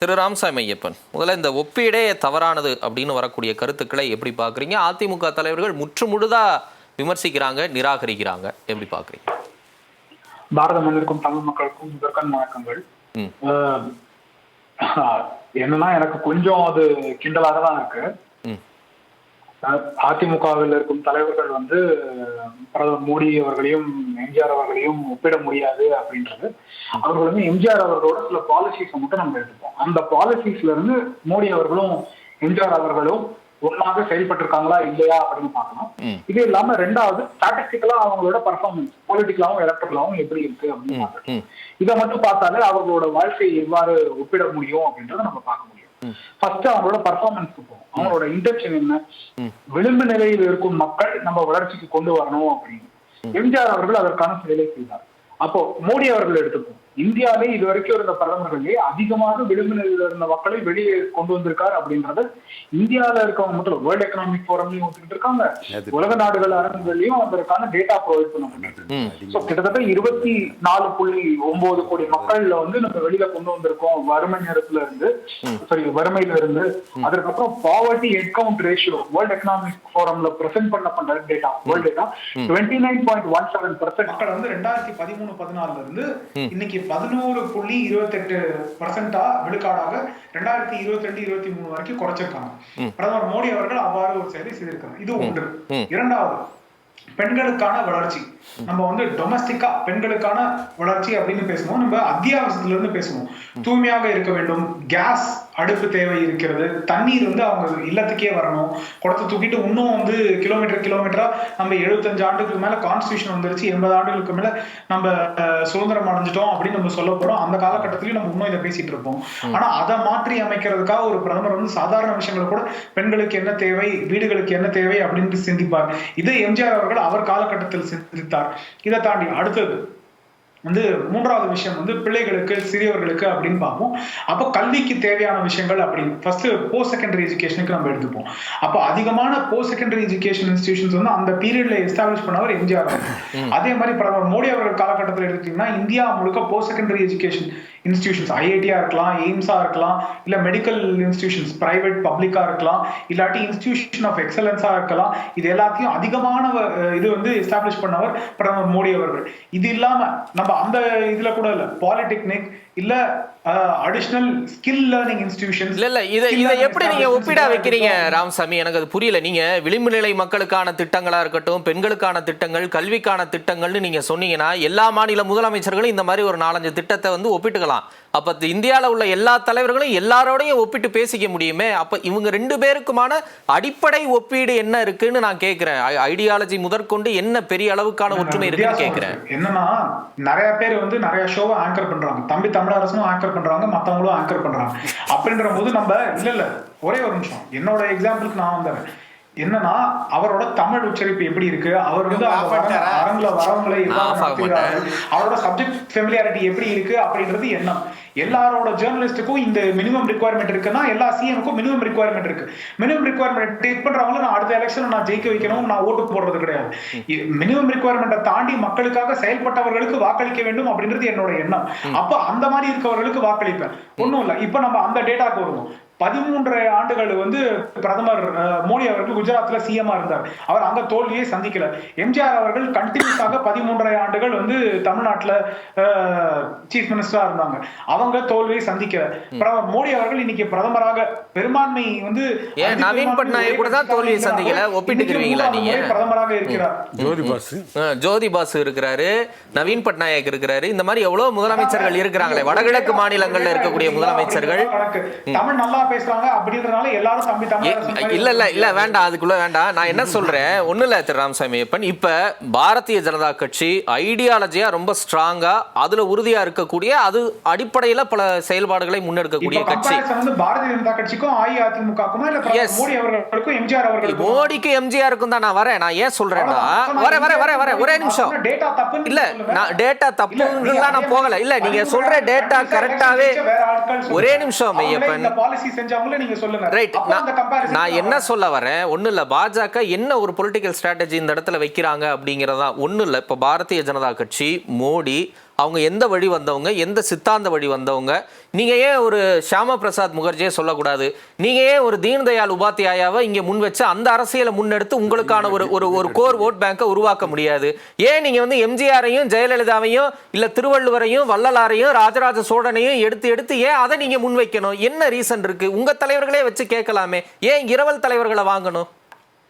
திரு ராமசாமி ஐயப்பன், முதல்ல இந்த ஒப்பீடே தவறானது அப்படின்னு வரக்கூடிய கருத்துக்களை எப்படி பார்க்குறீங்க? அதிமுக தலைவர்கள் முற்றுமுழுதா விமர்சிக்கிறாங்க, நிராகரிக்கிறாங்க, எப்படி பார்க்குறீங்க? பாரத மண்ணிற்கும் தமிழ் மக்களுக்கும் முதற்கண் வணக்கங்கள். என்னன்னா எனக்கு கொஞ்சம் அது கிண்டலாக தான் இருக்கு. அதிமுகவில் இருக்கும் தலைவர்கள் பிரதமர் மோடி அவர்களையும் எம்ஜிஆர் அவர்களையும் ஒப்பிட முடியாது அப்படின்றது. அவர்கள் எம்ஜிஆர் அவர்களோட சில பாலிசிஸை மட்டும் நம்ம எடுத்துப்போம். அந்த பாலிசிஸ்ல இருந்து மோடி அவர்களும் எம்ஜிஆர் அவர்களும் ஒன்னாக செயல்பட்டு இருக்காங்களா இல்லையா அப்படின்னு பார்க்கணும். இது இல்லாம ரெண்டாவது ஸ்டாட்டிஸ்டிக்கலா அவங்களோட பர்ஃபார்மன்ஸ் பொலிட்டிக்கலாவும் எலக்ட்ரலாவும் எப்படி இருக்கு அப்படின்னு பார்க்கணும். இதை மட்டும் பார்த்தாலே அவர்களோட வாழ்க்கையை எவ்வாறு ஒப்பிட முடியும் அப்படின்றத நம்ம பார்க்க முடியும். ஃபர்ஸ்ட் அவங்களோட பர்ஃபார்மன்ஸ்க்கு போகும். அவங்களோட இன்டென்ஷன் என்ன? விளிம்பு நிலையில் இருக்கும் மக்கள் நம்ம வளர்ச்சிக்கு கொண்டு வரணும் அப்படின்னு எம்ஜிஆர் அவர்கள் அதற்கான செயலை செய்தார். அப்போ மோடி அவர்கள் எடுத்துப்போம். இந்தியாவிலே இது வரைக்கும் இருந்த பிரதமர்களே அதிகமாக விளிம்பு நிலையில் இருந்த மக்களை வெளியே கொண்டு வந்திருக்காரு அப்படின்றது இந்தியாவில இருக்கவங்க மட்டும் வேர்ல்ட் எக்கனாமிக் ஃபோரம்லயும் ஒத்துக்கிட்டு இருக்காங்க, உலக நாடுகள் அரங்குகளையும் அதற்கான டேட்டா ப்ரொவைட் பண்ண முடியும். கிட்டத்தட்ட 24.9 கோடி மக்கள்ல நம்ம வெளியில கொண்டு வந்திருக்கோம் வறுமையில இருந்து. அதுக்கப்புறம் poverty head count ratio world economic ஃபோரம்ல பிரசென்ட் பண்ண டேட்டா வேர்ல்ட் டேட்டா 29.17% மக்கள் 2013-14 இருந்து இன்னைக்கு 11.28% விழுக்காடாக 2022-23 வரைக்கும் குறைச்சிருக்காங்க. பிரதமர் மோடி அவர்கள் அவ்வாறு ஒரு செயலை செய்திருக்காங்க. இது ஒன்று. இரண்டாவது, பெண்களுக்கான வளர்ச்சி. நம்ம டொமஸ்டிக்கா பெண்களுக்கான வளர்ச்சி அப்படின்னு பேசுவோம். நம்ம அத்தியாவசியத்துல இருந்து பேசுவோம். தூய்மையாக இருக்க வேண்டும், கேஸ் அடுப்பு தேவை இருக்கிறது, தண்ணீர் அவங்க இல்லத்துக்கே வரணும். குடத்தை தூக்கிட்டு இன்னும் கிலோமீட்டரா நம்ம 75 ஆண்டுகளுக்கு மேல கான்ஸ்டியூஷன் வந்துருச்சு, 80 ஆண்டுகளுக்கு மேல நம்ம சுதந்திரம் அடைஞ்சிட்டோம் அப்படின்னு நம்ம சொல்ல போறோம். அந்த காலகட்டத்திலயும் நம்ம இன்னும் இதை பேசிட்டு இருப்போம். ஆனா அதை மாற்றி அமைக்கிறதுக்காக ஒரு பிரதமர் சாதாரண விஷயங்கள் கூட பெண்களுக்கு என்ன தேவை, வீடுகளுக்கு என்ன தேவை அப்படின்னு சிந்திப்பார். இதை எம்ஜிஆர் அவர்கள் அவர் காலகட்டத்தில் சிந்தித்தார். இதை தாண்டி அடுத்தது மூன்றாவது விஷயம் பிள்ளைகளுக்கு, சிறியவர்களுக்கு அப்படின்னு பார்ப்போம். அப்போ கல்விக்கு தேவையான விஷயங்கள் அப்படின்னு ஃபர்ஸ்ட் போஸ்ட் செகண்டரி எஜுகேஷனுக்கு நம்ம எடுத்துப்போம். அப்போ அதிகமான போஸ்ட் செகண்டரி எஜுகேஷன் இன்ஸ்டிடியூஷன்ஸ் அந்த பீரியட்ல எஸ்டாப்ளிஷ் பண்ணவர் எம்ஜிஆர். அதே மாதிரி பிரதமர் மோடி அவர்கள் காலகட்டத்தில் எடுத்துட்டீங்கன்னா இந்தியா முழுக்க போஸ்ட் செகண்டரி எஜுகேஷன் இன்ஸ்டிடியூஷன்ஸ், ஐஐடியா இருக்கலாம், எய்ம்ஸா இருக்கலாம், இல்ல மெடிக்கல் இன்ஸ்டிடியூஷன்ஸ் பிரைவேட் பப்ளிக்கா இருக்கலாம், இல்லாட்டி இன்ஸ்டிடியூஷன் ஆஃப் எக்ஸலன்ஸா இருக்கலாம், இது எல்லாத்தையும் அதிகமான இது எஸ்டாப்ளிஷ் பண்ணவர் பிரதமர் மோடி அவர்கள். இது இல்லாம நம்ம அந்த இதுல கூட இல்ல பாலிடெக்னிக் இல்ல அடிஷனல் ஸ்கில் லேர்னிங் இன்ஸ்டிடியூஷன்ஸ். இல்ல இதை எப்படி நீங்க ஒப்பிடா வைக்கிறீங்க ராமசாமி? எனக்கு அது புரியல. நீங்க விளிம்பு நிலை மக்களுக்கான திட்டங்களா இருக்கட்டும், பெண்களுக்கான திட்டங்கள், கல்விக்கான திட்டங்கள்னு நீங்க சொன்னீங்கன்னா எல்லா மாநில முதலமைச்சர்களும் இந்த மாதிரி ஒரு 4-5 திட்டத்தை ஒப்பிட்டுக்கலாம். அப்ப இந்தியாவில் உள்ள எல்லா தலைவர்களும் எல்லாரோடையும் ஒப்பிட்டு பேசிக்க முடியுமே. அப்ப இவங்க 2 பேருக்குமான அடிப்படை ஒப்பீடு என்ன இருக்குன்னு நான் கேட்கிறேன். ஐடியாலஜி முதற்கொண்டு என்ன பெரிய அளவுக்கான ஒற்றுமை இருக்குன்னு கேட்கிறேன். என்னன்னா நிறைய பேர் நிறைய ஷோவை ஆங்கர் பண்றாங்க. தம்பி தமிழரசனும் ஆங்கர் பண்றாங்க, மத்தவங்களும் ஆங்கர் பண்றாங்க. அப்படின்ற போது நம்ம இல்ல ஒரே ஒரு நிமிஷம் என்னோட எக்ஸாம்பிளுக்கு நான் வந்தேன். என்னன்னா அவரோட தமிழ் உச்சரிப்பு எப்படி இருக்கு, அவர் அரங்குல வரவங்களை அவரோட சப்ஜெக்ட் ஃபெமிலியாரிட்டி எப்படி இருக்கு அப்படின்றது என்ன. எல்லாரோட ஜேர்னலிஸ்டுக்கும் இந்த மினிமம் ரிக்வயர்மெண்ட் இருக்குன்னா எல்லா சிஎம்க்கும் மினிமம் ரிக்வயர்மெண்ட் இருக்கு. மினிமம் ரிக்வயர்மெண்ட் டேக் பண்றவங்க நான் அடுத்த எலெக்ஷன் நான் ஜெயிக்க வைக்கணும், நான் ஓட்டு போடுறது கிடையாது. மினிமம் ரிக்வயர்மெண்ட்டை தாண்டி மக்களுக்காக செயல்பட்டவர்களுக்கு வாக்களிக்க வேண்டும் அப்படின்றது என்னோட எண்ணம். அப்ப அந்த மாதிரி இருக்கவர்களுக்கு வாக்களிப்பேன். ஒன்னும் இல்ல. இப்ப நம்ம அந்த டேட்டாக்கு வருவோம். 13 ஆண்டுகள் பிரதமர் மோடி அவர்கள் குஜராத்ல சிஎம்ஆ இருந்தார். அவர் அங்க தோல்வியை சந்திக்கல. எம்ஜிஆர் அவர்கள் கண்டினியூஸாக 13 ஆண்டுகள் தமிழ்நாட்டுல சீஃப் மினிஸ்டரா இருந்தாங்க. அவங்க தோல்வியை சந்திக்கல. பிரதமர் மோடி அவர்கள் இன்னைக்கு பிரதமராக பெரும்பான்மை நவீன் பட்நாயக் கூட தான் தோல்வியை சந்திக்கல. ஒப்பிட்டுக்கிறீங்களா நீங்க? பிரதமராக இருக்கிறார். ஜோதி பாசு இருக்கிறாரு, நவீன் பட்நாயக் இருக்கிறாரு. இந்த மாதிரி எவ்வளவு முதலமைச்சர்கள் இருக்கிறாங்களே வடகிழக்கு மாநிலங்கள்ல இருக்கக்கூடிய முதலமைச்சர்கள். தமிழ் நல்லா பேசுறாங்க அப்படின்றனால எல்லாரும் தம்பி தமிழ் இல்ல வேண்டாம், அதுக்குள்ள வேண்டாம். நான் என்ன சொல்றேன், ஒண்ணு இல்ல திரு ராமசாமி ஐயப்பன், இப்ப பாரதிய ஜனதா கட்சி ஐடியாலஜியா ரொம்ப ஸ்ட்ராங்கா அதுல உறுதியா இருக்கக்கூடிய, அது அடிப்படையில பல செயல்பாடுகளை முன்னெடுக்கக்கூடிய கட்சி. பாரதிய ஜனதா கட்சிக்கும் அஇஅதிமுகவுக்கும் இல்ல மோடி அவர்களுக்கும் எம்ஜிஆர் அவர்களுக்கும். மோடிக்கு எம்ஜிஆருக்கும் தான் நான் வரேன். நான் ஏன் சொல்றேன்னா வர ஒரே நிமிஷம். டேட்டா தப்பு இல்ல, நான் டேட்டா தப்புங்கலாம் நான் போகல. இல்ல நீங்க சொல்ற டேட்டா கரெக்டாவே. ஒரே நிமிஷம் ஐயப்பன், நான் என்ன சொல்ல வரேன், ஒண்ணு இல்ல பாஜக என்ன ஒரு பொலிட்டிக்கல் ஸ்ட்ராட்டஜி இந்த இடத்துல வைக்கிறாங்க அப்படிங்கறதா ஒண்ணு இல்ல. இப்ப பாரதிய ஜனதா கட்சி, மோடி அவங்க எந்த வழி வந்தவங்க, எந்த சித்தாந்த வழி வந்தவங்க. நீங்க ஏன் ஒரு ஷியாமா பிரசாத் முகர்ஜியை சொல்லக்கூடாது? நீங்க ஏன் ஒரு தீன்தயாள் உபாத்யாயாவை இங்க முன் வச்சு அந்த அரசியலை முன்னெடுத்து உங்களுக்கான ஒரு கோர் ஓட் பேங்கை உருவாக்க முடியாது? ஏன் நீங்க வந்து எம்ஜிஆரையும் ஜெயலலிதாவையும் இல்ல திருவள்ளுவரையும் வள்ளலாரையும் ராஜராஜ சோழனையும் எடுத்து ஏன் அதை நீங்க முன்வைக்கணும்? என்ன ரீசன் இருக்கு? உங்க தலைவர்களே வச்சு கேட்கலாமே, ஏன் இரவல் தலைவர்களை வாங்கணும்?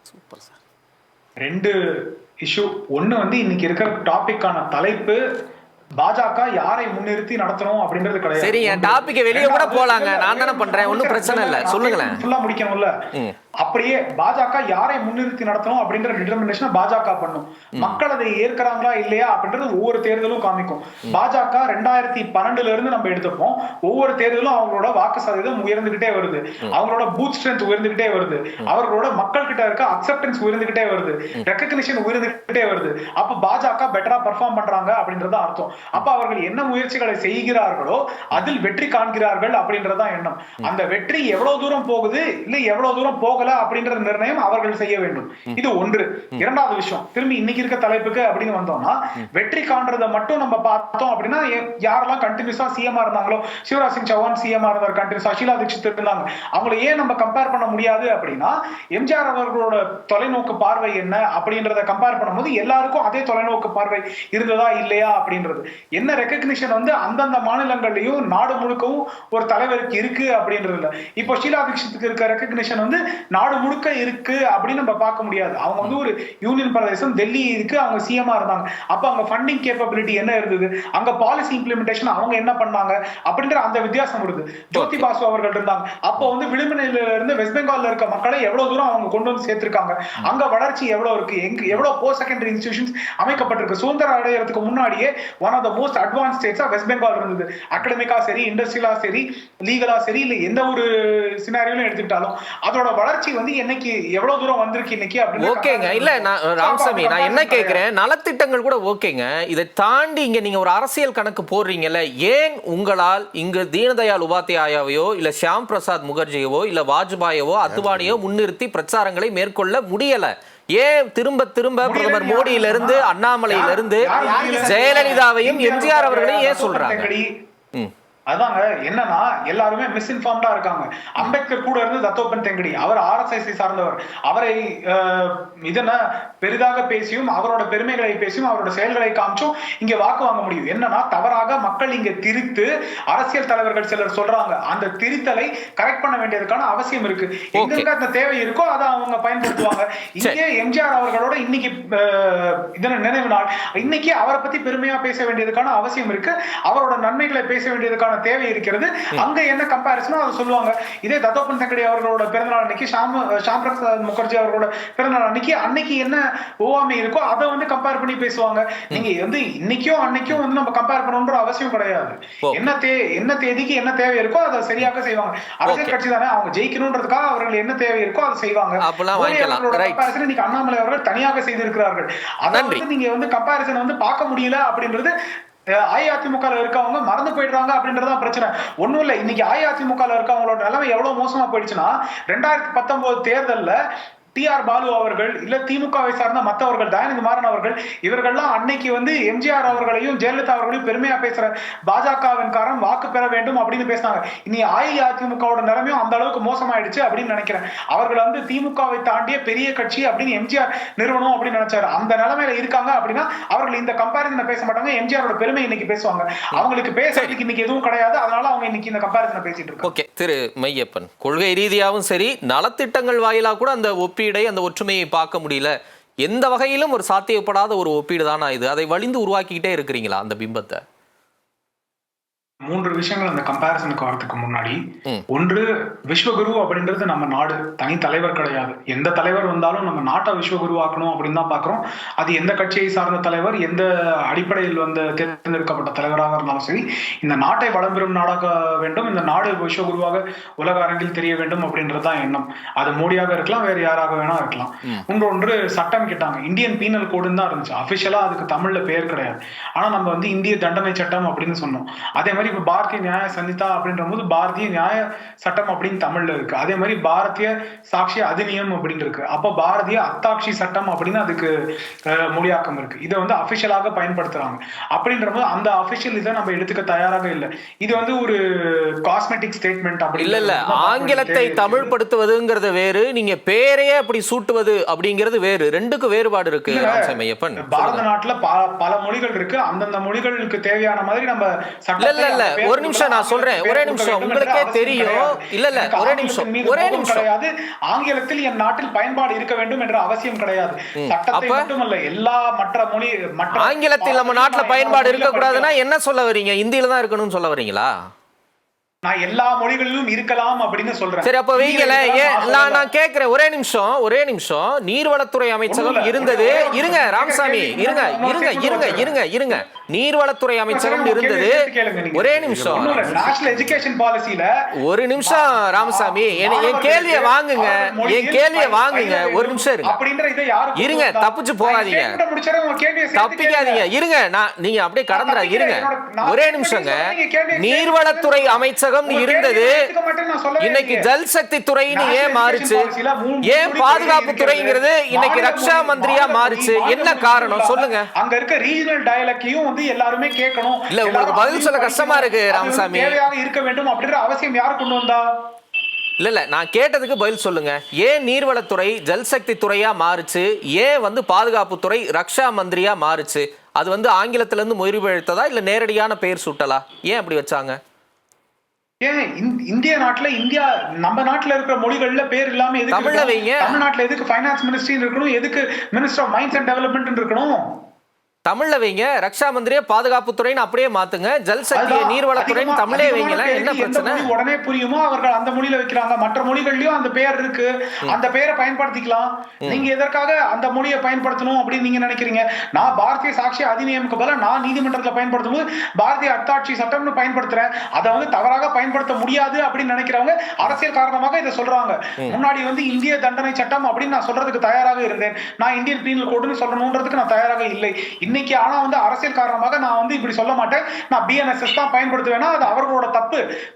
Super sir. ரெண்டு இஷ்யூ. ஒண்ணு வந்து இன்னைக்கு இருக்கிற டாபிக்கான தலைப்பு பாஜக யாரை முன்னிறுத்தி நடத்தணும் அப்படின்றது கிடையாது. சரி, என் டாபிக் வெளியே கூட போலாங்க, நான் தானே பண்றேன், ஒன்னும் பிரச்சனை இல்ல, சொல்லுங்களேன். ஃபுல்லா முடிக்கணும்ல. அப்படியே பாஜக யாரை முன்னிறுத்தி நடத்தணும் அப்படின்ற டிட்டர்மினேஷன் பாஜக பண்ணும். மக்கள் அதை ஏற்கிறாங்களா இல்லையா அப்படின்றது ஒவ்வொரு தேர்தலும் காமிக்கும். பாஜக 2012 இருந்து நம்ம எடுத்துப்போம், ஒவ்வொரு தேர்தலும் அவங்களோட வாக்கு சதவீதம் உயர்ந்துகிட்டே வருது, அவங்களோட பூத் ஸ்ட்ரென்த் உயர்ந்துகிட்டே வருது, அவர்களோட மக்கள் கிட்ட இருக்க அக்செப்டன்ஸ் உயர்ந்துகிட்டே வருது, ரெகக்னிஷன் உயர்ந்துகிட்டே வருது. அப்ப பாஜக பெட்டரா பெர்ஃபார்ம் பண்றாங்க அப்படின்றது அர்த்தம். அப்ப அவர்கள் என்ன முயற்சிகளை செய்கிறார்களோ அதில் வெற்றி காண்கிறார்கள் அப்படின்றதான் எண்ணம். அந்த வெற்றி எவ்வளவு தூரம் போகுது இல்ல எவ்வளவு தூரம் போகல அப்படின்ற நிர்ணயம் அவர்கள் செய்ய வேண்டும். இது ஒன்று. இரண்டாவது விஷயம், திரும்பி இன்னைக்கு இருக்க தலைப்புக்கு அப்படின்னு வந்தோம்னா, வெற்றி காண்றதை மட்டும் நம்ம பார்த்தோம் அப்படின்னா, யாரெல்லாம் கண்டினியூஸா சிஎம்ஆ இருந்தாங்களோ, சிவராஜ் சிங் சௌஹான் சிஎம்ஆ இருந்தார், கண்டினியூஸா ஷீலா தீட்சித் இருந்தாங்க, அவங்களை ஏன் நம்ம கம்பேர் பண்ண முடியாது அப்படின்னா, எம்ஜிஆர் அவர்களோட தொலைநோக்கு பார்வை என்ன அப்படின்றத கம்பேர் பண்ணும்போது எல்லாருக்கும் அதே தொலைநோக்கு பார்வை இருந்ததா இல்லையா அப்படின்றது. என்ன ரெகக்னிஷன் வந்து அந்தந்த மாநிலங்கள்லயும் நாடு முழுக்கவும் ஒரு தலைவருக்கு இருக்கு அப்படின்றது இல்ல. இப்போ ஷீலா தீட்சித்துக்கு இருக்க ரெகக்னிஷன் வந்து நாடு முழுக்க இருக்கு அப்படின்னு நம்ம பார்க்க முடியாது. அவங்க வந்து ஒரு யூனியன் பிரதேசம் டெல்லி இருக்கு, அவங்க சிஎம்ஆ இருந்தாங்க. அப்ப அங்க ஃபண்டிங் கேப்பபிலிட்டி என்ன இருந்தது, அங்க பாலிசி இம்ப்ளிமெண்டேஷன் அவங்க என்ன பண்ணாங்க அப்படின்ற அந்த வித்தியாசம் இருக்கு. ஜோதி பாசு அவர்கள் இருந்தாங்க, அப்போ வந்து விளிம்புநிலையில இருந்து வெஸ்ட் பெங்கால்ல இருக்க மக்களை எவ்வளவு தூரம் அவங்க கொண்டு வந்து சேர்த்திருக்காங்க, அங்க வளர்ச்சி எவ்வளவு இருக்கு, எவ்வளவு போஸ்ட் செகண்டரி இன்ஸ்டிடியூஷன்ஸ் அமைக்கப்பட்டிருக்கு. சுதந்திரம் அடையறதுக்கு முன்னாடியே one of the most advance ஸ்டேட்ஸா வெஸ்ட் பெங்கால் இருந்தது. அகடமிக்கா சரி, இண்டஸ்ட்ரியலா சரி, லீகலா சரி, இல்ல எந்த ஒரு சினாரியோல எடுத்துக்கிட்டாலும் அதோட வளர்ச்சி வந்து என்னைக்கு எவ்வளவு தூரம் வந்திருக்கு இன்னைக்கு அப்படின்னு. ஓகேங்க, இல்ல நான் ராமசாமி நான் என்ன கேக்குறேன், நலத்திட்டங்கள் கூட ஓகேங்க, இதை தாண்டி இங்க நீங்க ஒரு அரசியல் கணக்கு போடுறீங்கல்ல, ஏன் உங்களால் இங்கு தீனதயாள் உபாத்யாயாவையோ இல்ல ஷியாம் பிரசாத் முகர்ஜியவோ இல்ல வாஜ்பாயவோ அத்வானியோ முன்னிறுத்தி பிரச்சாரங்களை மேற்கொள்ள முடியல? ஏன் திரும்ப திரும்ப பிரதமர் மோடியிலிருந்து அண்ணாமலையிலிருந்து ஜெயலலிதாவையும் எம்ஜிஆர் அவர்களையும் ஏன் சொல்றாங்க? அதாங்க என்னன்னா, எல்லாருமே மிஸ்இன்ஃபார்ம்டா இருக்காங்க. அம்பேத்கர் கூட இருந்து தத்தோபன் தெங்கடி, அவர் ஆர்எஸ்எஸ் சார்ந்தவர், அவரை இதன பெரிதாக பேசியும் அவரோட பெருமைகளை பேசியும் அவரோட செயல்களை காமிச்சும் இங்க வாக்கு வாங்க முடியும். என்னன்னா, தவறாக மக்கள் இங்க திரித்து அரசியல் தலைவர்கள் சிலர் சொல்றாங்க, அந்த திரித்தலை கரெக்ட் பண்ண வேண்டியதுக்கான அவசியம் இருக்கு. எங்களுக்கு அந்த தேவை இருக்கோ அதை அவங்க பயன்படுத்துவாங்க. இங்கே எம்ஜிஆர் அவர்களோட இன்னைக்கு இதன நினைவு நாள், இன்னைக்கு அவரை பத்தி பெருமையா பேச வேண்டியதுக்கான அவசியம் இருக்கு, அவரோட நன்மைகளை பேச வேண்டியதுக்கான தேவை இருக்கிறது. அங்க என்ன கம்பேரிசனோ அதை சொல்லுவாங்க. இதே தத்தோபன் தெங்கடி அவர்களோட பிறந்தநாள் அன்னைக்கு, ஷியாம் பிரசாத் முகர்ஜி அவர்களோட பிறந்தநாள் அன்னைக்கு என்ன ஓவாமை இருக்கோ அதை வந்து கம்பேர் பண்ணி பேசுவாங்க. நீங்க வந்து இன்னைக்கும் அன்னைக்கும் வந்து நம்ம கம்பேர் பண்ணணும்ன்ற அவசியம் கிடையாது. என்ன தேதிக்கு என்ன தேவை இருக்கோ அதை சரியாக செய்வாங்க. அரசியல் கட்சி தானே, அவங்க ஜெயிக்கணும்ன்றதுக்காக அவர்கள் என்ன தேவை இருக்கோ அதை செய்வாங்க. இன்னைக்கு அண்ணாமலை அவர்கள் தனியாக செய்திருக்கிறார்கள். அதை வந்து நீங்க வந்து கம்பேரிசன் வந்து பார்க்க முடியல அப்படின்றது அஇஅதிமுக இருக்கவங்க மறந்து போயிடுறாங்க அப்படின்றதா பிரச்சனை. ஒண்ணும் இல்ல, இன்னைக்கு அஇஅதிமுக இருக்கவங்களோட நிலைமை எவ்வளவு மோசமா போயிடுச்சுன்னா, 2019 தேர்தல்ல டிஆர் பாலு அவர்கள் இல்ல திமுகவை சார்ந்த மற்றவர்கள், தயாநிதி மாறன் அவர்கள், இவர்கள்லாம் அன்னைக்கு வந்து எம்ஜிஆர் அவர்களையும் ஜெயலலிதா அவர்களையும் பெருமையா பேசுற பாஜகவின் காரணம் வாக்கு பெற வேண்டும் அப்படின்னு பேசினாங்க. இனி அஇஅதிமுகவோட நிலைமையும் அந்த அளவுக்கு மோசமாயிடுச்சு அப்படின்னு நினைக்கிறேன். அவர்கள் வந்து திமுகவை தாண்டிய பெரிய கட்சி அப்படின்னு எம்ஜிஆர் நிறுவனம் அப்படின்னு நினைச்சாரு. அந்த நிலைமையில இருக்காங்க அப்படின்னா அவர்கள் இந்த கம்பேரிசனை பேச மாட்டாங்க, எம்ஜிஆரோட பெருமை இன்னைக்கு பேசுவாங்க. அவங்களுக்கு பேசுறதுக்கு இன்னைக்கு எதுவும் கிடையாது, அதனால அவங்க இன்னைக்கு இந்த கம்பேரிசனை பேசிட்டு இருக்காங்க. ஓகே, திரு மையப்பன், கொள்கை ரீதியாகவும் சரி, நலத்திட்டங்கள் வாயிலா கூட அந்த அந்த ஒற்றுமையை பார்க்க முடியல, எந்த வகையிலும் ஒரு சாத்தியப்படாத ஒரு ஒப்பீடு தானா இது? அதை வலிந்து உருவாக்கிக்கிட்டே இருக்கிறீங்களா அந்த பிம்பத்தை? 3 விஷயங்கள் அந்த கம்பேரிசனுக்கு வரதுக்கு முன்னாடி. ஒன்று, விஸ்வகுரு அப்படின்றது நம்ம நாடு, தனி தலைவர் கிடையாது. எந்த தலைவர் வந்தாலும் நம்ம நாட்டை விஸ்வகுரு ஆக்கணும் அப்படின்னு தான் பாக்குறோம். அது எந்த கட்சியை சார்ந்த தலைவர், எந்த அடிப்படையில் வந்து தேர்ந்தெடுக்கப்பட்ட தலைவராக இருந்தாலும் சரி, இந்த நாட்டை வளம் பெறும் நாடாக வேண்டும், இந்த நாடு விஸ்வகுருவாக உலக அரங்கில் தெரிய வேண்டும் அப்படின்றதுதான் எண்ணம். அது மோடியாக இருக்கலாம், வேற யாராக வேணா இருக்கலாம். ஒன்று சட்டம் கேட்டாங்க, இந்தியன் பீனல் கோடுன்னு தான் இருந்துச்சு, அபிஷியலா அதுக்கு தமிழ்ல பெயர் கிடையாது. ஆனா நம்ம வந்து இந்திய தண்டனை சட்டம் அப்படின்னு சொன்னோம். அதே மாதிரி இப்ப பாரதிய நியாய சந்திதா அப்படின்ற போது பாரதிய நியாய சட்டம் அப்படின்னு தமிழ்ல இருக்கு. அதே மாதிரி பாரதிய சாட்சி அதிநியம் அப்படின்னு இருக்கு. அப்ப பாரதிய அத்தாட்சி சட்டம் அப்படின்னு அதுக்கு மொழியாக்கம் இருக்கு. இதை வந்து அபிஷியலாக பயன்படுத்துறாங்க. அப்படின்ற போது அந்த அபிஷியல் இதை நம்ம எடுத்துக்க தயாராக இல்லை. இது வந்து ஒரு காஸ்மெட்டிக் ஸ்டேட்மெண்ட் அப்படி இல்ல. ஆங்கிலத்தை தமிழ் படுத்துவதுங்கிறது வேறு, நீங்க பேரையே அப்படி சூட்டுவது அப்படிங்கிறது வேறு. ரெண்டுக்கு வேறுபாடு இருக்கு ராமசாமி ஐயப்பன். பாரத நாட்டுல பல மொழிகள் இருக்கு. அந்தந்த மொழிகளுக்கு தேவையான மாதிரி நம்ம இல்ல ஒரு நிமிஷம் நான் சொல்றேன், ஒரே நிமிஷம். உங்களுக்கே தெரியும். இல்ல ஒரே நிமிஷம் கிடையாது. ஆங்கிலத்தில் என் நாட்டில் பயன்பாடு இருக்க வேண்டும் என்ற அவசியம் கிடையாது. சட்டத்தை மட்டுமல்ல, எல்லா மற்ற ஆங்கிலத்தில் நம்ம நாட்டுல பயன்பாடு இருக்க கூடாதுன்னா என்ன சொல்ல வரீங்க? இந்தியில தான் இருக்கணும்னு சொல்ல வரீங்களா? நான் எல்லா மொழிகளிலும் இருக்கலாம் அப்படின்னு சொல்றேன். சரி, அப்ப வைங்கள. நான் கேக்குறேன், ஒரே நிமிஷம். நீர்வளத்துறை அமைச்சகம் இருந்தது. இருங்க ராமசாமி, இருங்க. நீர்வளத்துறை அமைச்சகம் இருந்தது. ஒரே நிமிஷம், நேஷனல் எஜுகேஷன் பாலிசில ஒரு நிமிஷம் ராமசாமி, என் கேள்வியை வாங்குங்க. ஒரு நிமிஷம் இருங்க. தப்பிச்சு போகாதீங்க, தப்பிக்காதீங்க. இருங்க, நீங்க அப்படியே கடந்துறா. இருங்க ஒரே நிமிஷங்க. நீர்வளத்துறை அமைச்சகம் இருந்தது, இன்னைக்கு ஜல் சக்தி துறைன்னு ஏன் மாறுச்சு? ஏன் பாதுகாப்பு துறைங்கிறது இன்னைக்கு ரக்ஷா மந்திரியா மாறுச்சு? என்ன காரணம் சொல்லுங்க. அங்க இருக்க ரீஜனல் டயலாக்கையும் வந்து எல்லாருமே கேட்கணும். இல்ல, உங்களுக்கு பதில் சொல்ல கஷ்டமா இருக்கு ராமசாமி. தேவையாக இருக்க வேண்டும் அப்படின்ற அவசியம் யார் கொண்டு வந்தா? இல்ல நான் கேட்டதுக்கு பதில் சொல்லுங்க. ஏன் நீர்வளத்துறை ஜல்சக்தி துறையா மாறுச்சு? ஏன் வந்து பாதுகாப்பு துறை ரக்ஷா மந்திரியா மாறுச்சு? அது வந்து ஆங்கிலத்துல இருந்து மொழிபெயர்த்ததா இல்ல நேரடியான பெயர் சூட்டலா? ஏன் அப்படி வச்சாங்க? ஏன் இந்திய நாட்டுல நம்ம நாட்டுல இருக்கிற மொழிகள்ல பேர் இல்லாம எதுக்கு தமிழ்ல வைங்க? தமிழ்நாட்டுல எதுக்கு ஃபைனான்ஸ் மினிஸ்ட்ரி இருக்கணும்? எதுக்கு minister of mines and development இருக்கணும்? தமிழ்ல வைங்க. ரக்ஷா மந்திரியை பாதுகாப்பு துறைன்னு அப்படியே மாத்துங்க. ஜல் சக்தி நீர்வளத்துறைன்னு தமிழே வைங்களா? என்ன பிரச்சனை? உடனே புரியுமோ அவர்கள் அந்த மொழியில வைக்கிறாங்க. மற்ற மொழிகள்லயும் அந்த பெயர் இருக்கு, அந்த பெயரை பயன்படுத்திக்கலாம். நீங்க எதற்காக அந்த மொழியை பயன்படுத்தணும் அப்படின்னு நீங்க நினைக்கிறீங்க? நான் பாரதிய சாட்சி அதிநியமுக்கு பதிலா நான் நீதிமன்றத்துல பயன்படுத்தும் போது பாரதிய அத்தாட்சி சட்டம்னு பயன்படுத்துறேன். அதை வந்து தவறாக பயன்படுத்த முடியாது அப்படின்னு நினைக்கிறவங்க அரசியல் காரணமாக இதை சொல்றாங்க. முன்னாடி வந்து இந்திய தண்டனை சட்டம் அப்படின்னு நான் சொல்றதுக்கு தயாராக இருந்தேன். நான் இந்தியன் பீனல் கோடுன்னு சொல்லணும்ன்றதுக்கு நான் தயாராக இல்லை. இன்னைக்கு ஆனா வந்து அரசியல் காரணமாக நான் வந்து இப்படி சொல்ல மாட்டேன். நான் பிஎன்எஸ்எஸ் தான் பயன்படுத்துவேன்னா அது அவர்களோட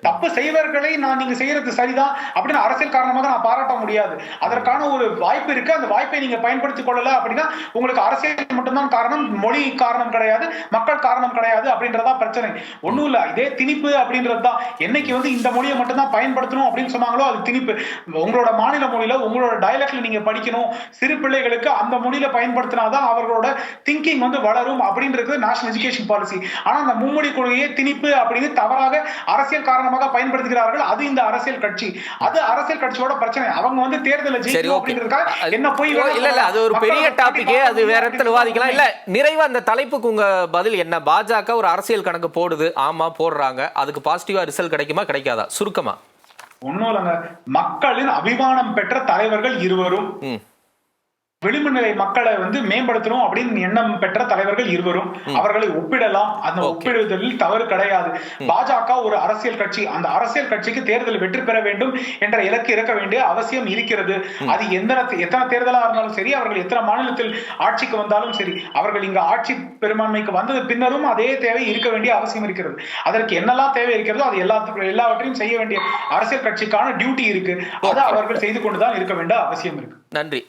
தப்பு செய்வர்களை நான் நீங்க செய்யறது சரிதான் அப்படின்னு அரசியல் காரணமாக நான் பாராட்ட முடியாது. அதற்கான ஒரு வாய்ப்பு இருக்கு. அந்த வாய்ப்பை நீங்க பயன்படுத்திக் கொள்ளல அப்படின்னா உங்களுக்கு அரசியல் மட்டும்தான் காரணம், மொழி காரணம் கிடையாது, மக்கள் காரணம் கிடையாது அப்படின்றதா பிரச்சனை. ஒண்ணும் இல்ல, இதே திணிப்பு அப்படின்றதுதான். என்னைக்கு வந்து இந்த மொழியை மட்டும்தான் பயன்படுத்தணும் அப்படின்னு சொன்னாங்களோ அது திணிப்பு. உங்களோட மாநில மொழியில உங்களோட டயலக்ட்ல நீங்க படிக்கணும். சிறு பிள்ளைகளுக்கு அந்த மொழியில பயன்படுத்தினாதான் அவர்களோட திங்கிங் வந்து வளரும் அப்படின்றது நேஷனல் எஜுகேஷன் பாலிசி. ஆனா அந்த மும்மொழி கொள்கையை திணிப்பு அப்படின்னு தவறாக அரசியல் காரணமாக பயன்படுத்துகிறார்கள். அது இந்த அரசியல் கட்சி, அது அரசியல் கட்சியோட பிரச்சனை. அவங்க வந்து தேர்தலை ஜெயிக்கணும் அப்படின்றதுக்காக என்ன போய் இல்ல அது ஒரு பெரிய டாபிக்கே, அது வேற இடத்துல விவாதிக்கலாம். இல்ல நிறைவா அந்த தலைப்புக்கு உங்க பதில் என்ன? பாஜக ஒரு அரசியல் கணக்கு போடுது, ஆமா போடுறாங்க, அதுக்கு பாசிட்டிவா ரிசல்ட் கிடைக்குமா கிடைக்காதா? சுருக்கமா. ஒண்ணும் இல்லைங்க, மக்களின் அபிமானம் பெற்ற தலைவர்கள் இருவரும், விளிம்புநிலை மக்களை வந்து மேம்படுத்தணும் அப்படின்னு எண்ணம் பெற்ற தலைவர்கள் இருவரும், அவர்களை ஒப்பிடலாம். அந்த ஒப்பிடுவதில் தவறு கிடையாது. பாஜக ஒரு அரசியல் கட்சி, அந்த அரசியல் கட்சிக்கு தேர்தல் வெற்றி பெற வேண்டும் என்ற இலக்கு இருக்க வேண்டிய அவசியம் இருக்கிறது. அது எத்தனை தேர்தலா இருந்தாலும் சரி, அவர்கள் எத்தனை மாநிலத்தில் ஆட்சிக்கு வந்தாலும் சரி, அவர்கள் இங்க ஆட்சி பெரும்பான்மைக்கு வந்தது பின்னரும் அதே தேவை இருக்க வேண்டிய அவசியம் இருக்கிறது. அதற்கு என்னெல்லாம் தேவை இருக்கிறதோ அது எல்லாவற்றையும் செய்ய வேண்டிய அரசியல் கட்சிக்கான டியூட்டி இருக்கு. அதை அவர்கள் செய்து கொண்டுதான் இருக்க வேண்டிய அவசியம் இருக்கு. நன்றி.